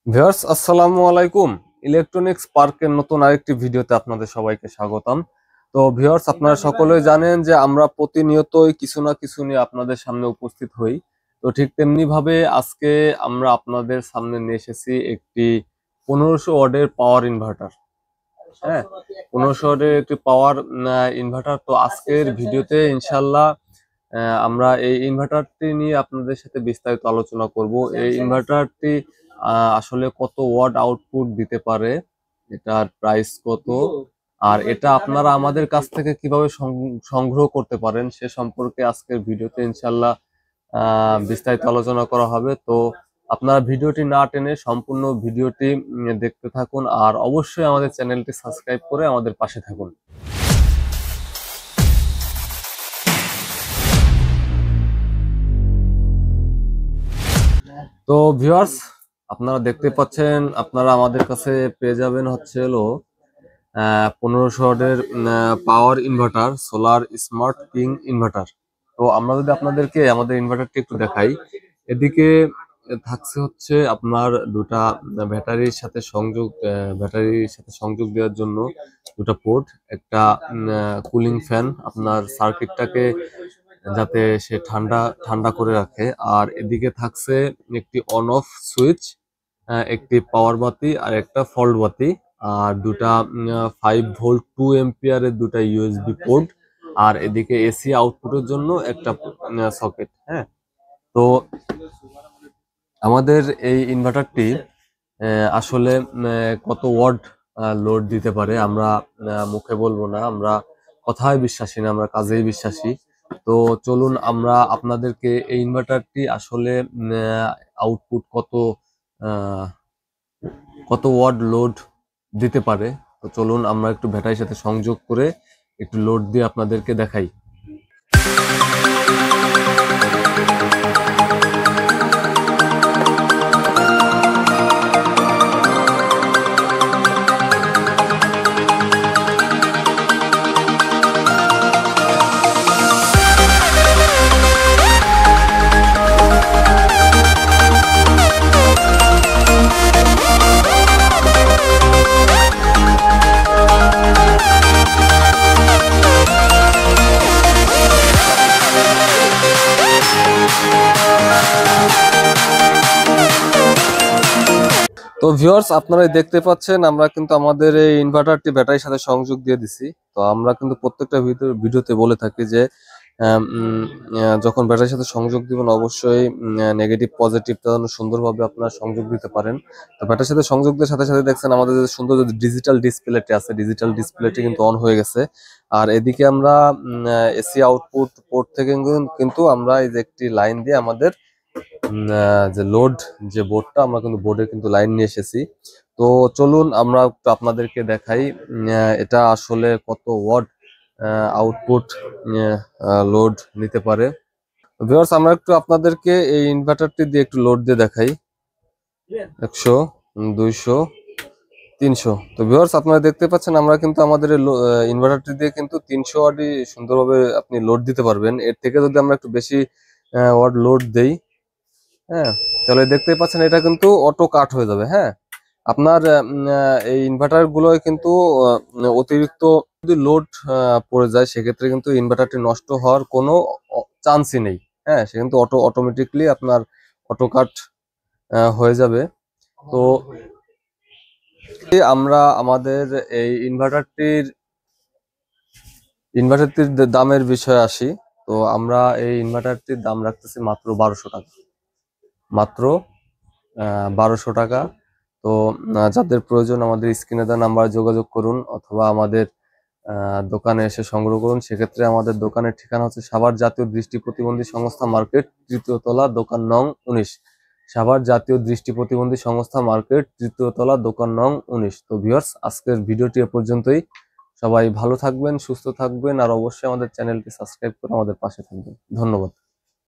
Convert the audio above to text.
Viewers আসসালামু আলাইকুম। Electronics পার্কের নতুন আরেকটি ভিডিওতে আপনাদের সবাইকে স্বাগতম। তো ভিউয়ার্স, আপনারা সকলেই জানেন যে আমরা প্রতিনিয়তই কিছু না কিছু নিয়ে আপনাদের সামনে উপস্থিত হই। তো ঠিক তেমনি ভাবে আজকে আমরা আপনাদের সামনে নিয়ে এসেছি একটি 1500 ওয়াটের পাওয়ার ইনভার্টার। হ্যাঁ, 1500 ওয়াটের একটি পাওয়ার ইনভার্টার। তো আজকের ভিডিওতে ইনশাল্লাহ আমরা এই ইনভার্টারটি নিয়ে আপনাদের সাথে বিস্তারিত আলোচনা করব। এই ইনভার্টারটি আসলে কত ওয়াট আউটপুট দিতে পারে, এটার প্রাইস কত, আর এটা আপনারা আমাদের কাছ থেকে কিভাবে সংগ্রহ করতে পারেন সে সম্পর্কে আজকের ভিডিওতে ইনশাল্লাহ বিস্তারিত আলোচনা করা হবে। তো আপনারা ভিডিওটি না টেনে সম্পূর্ণ ভিডিওটি দেখতে থাকুন, আর অবশ্যই আমাদের চ্যানেলটি সাবস্ক্রাইব করে আমাদের পাশে থাকুন। তো ভিউয়ার্স, আপনারা দেখতে পাচ্ছেন, আপনারা আমাদের কাছে পেয়ে যাবেন হচ্ছে হলো 1500 ওয়াটের পাওয়ার inverter, solar smart king inverter. তো আমরা যদি আপনাদেরকে আমাদের ইনভার্টারটি একটু দেখাই, এদিকে থাকছে হচ্ছে আপনার দুটা ব্যাটারির সাথে সংযোগ দেওয়ার জন্য দুটা পোর্ট, একটা কুলিং ফ্যান আপনার সার্কিটটাকে যাতে সে ঠান্ডা ঠান্ডা করে রাখে, আর এদিকে থাকছে একটি অন অফ সুইচ, একটি পাওয়ার বাতি আর একটা ফল্ট বাতি, আর দুটা 5 ভোল্ট 2 এম্পিয়ারের দুটা ইউএসবি পোর্ট, আর এদিকে এসি আউটপুটের জন্য একটা সকেট। হ্যাঁ, তো আমাদের এই ইনভার্টারটি আসলে কত ওয়াট লোড দিতে পারে আমরা মুখে বলবো না, আমরা কথায় বিশ্বাসী না, আমরা কাজেই বিশ্বাসী। তো চলুন আমরা আপনাদেরকে এই ইনভার্টারটি আসলে আউটপুট আহ, কত ওয়াট লোড দিতে পারে। তো চলুন আমরা একটু ব্যাটারির সাথে সংযোগ করে একটু লোড দিয়ে আপনাদেরকে দেখাই। তো ভিউয়ার্স, আপনারা দেখতে পাচ্ছেন আমরা কিন্তু আমাদের এই ইনভার্টারটি ব্যাটারির সাথে সংযোগ দিয়ে দিছি। তো আমরা কিন্তু প্রত্যেকটা ভিডিওতে বলে থাকি যে যখন ব্যাটারির সাথে সংযোগ দিবেন অবশ্যই নেগেটিভ পজিটিভটা যেন সুন্দরভাবে আপনারা সংযোগ দিতে পারেন। তো ব্যাটারির সাথে সংযোগ দেওয়ার সাথে সাথে দেখছেন আমাদের যে সুন্দর যে ডিজিটাল ডিসপ্লেটি আছে, ডিজিটাল ডিসপ্লেটি কিন্তু অন হয়ে গেছে। আর এদিকে আমরা এসি আউটপুট পোর্ট থেকে কিন্তু আমরা এই যে একটি লাইন দিয়ে আমাদের যে লোড যে বোর্ডটা, আমরা কিন্তু বোর্ডে কিন্তু লাইন নিয়ে এসেছি। তো চলুন আমরা একটু আপনাদেরকে দেখাই এটা আসলে কত ওয়াট আউটপুট লোড নিতে পারে। ভিউয়ার্স, আমরা একটু আপনাদেরকে এই ইনভার্টারটি দিয়ে একটু লোড দিয়ে দেখাই। 100, 200, 300। তো ভিউয়ার্স, আপনারা দেখতে পাচ্ছেন আমরা কিন্তু আমাদের ইনভার্টারটি দিয়ে কিন্তু 300 ওয়াটই সুন্দরভাবে আপনি লোড দিতে পারবেন। এর থেকে যদি আমরা একটু বেশি ওয়াট লোড দেই, হ্যাঁ, তাহলে দেখতেই পাচ্ছেন এটা কিন্তু অটো কাট হয়ে যাবে। হ্যাঁ, আপনার এই ইনভার্টার গুলোয় কিন্তু অতিরিক্ত যদি লোড পড়ে যায় সেক্ষেত্রে কিন্তু ইনভার্টারটি নষ্ট হওয়ার কোনো চান্সই নেই। হ্যাঁ, সে কিন্তু অটোমেটিকলি আপনার অটো কাট হয়ে যাবে। তো আমরা আমাদের এই ইনভার্টারটির দামের বিষয়ে আসি। তো আমরা এই ইনভার্টারটির দাম রাখতেছি মাত্র 1200 টাকা, মাত্র 1200 টাকা। তো যাদের প্রয়োজন আমাদের স্ক্রিনে দেওয়া নাম্বারে যোগাযোগ করুন, অথবা আমাদের দোকানে এসে সংগ্রহ করুন। সেক্ষেত্রে আমাদের দোকানের ঠিকানা হচ্ছে সাভার জাতীয় দৃষ্টি প্রতিবন্ধী সংস্থা মার্কেট, 3য় তলা, দোকান নং 19। সাভার জাতীয় দৃষ্টি প্রতিবন্ধী সংস্থা মার্কেট, 3য় তলা, দোকান নং 19। তো ভিউয়ার্স, আজকের ভিডিওটি এ পর্যন্তই। সবাই ভালো থাকবেন, সুস্থ থাকবেন, আর অবশ্যই আমাদের চ্যানেলটি সাবস্ক্রাইব করে আমাদের পাশে থাকবেন। ধন্যবাদ।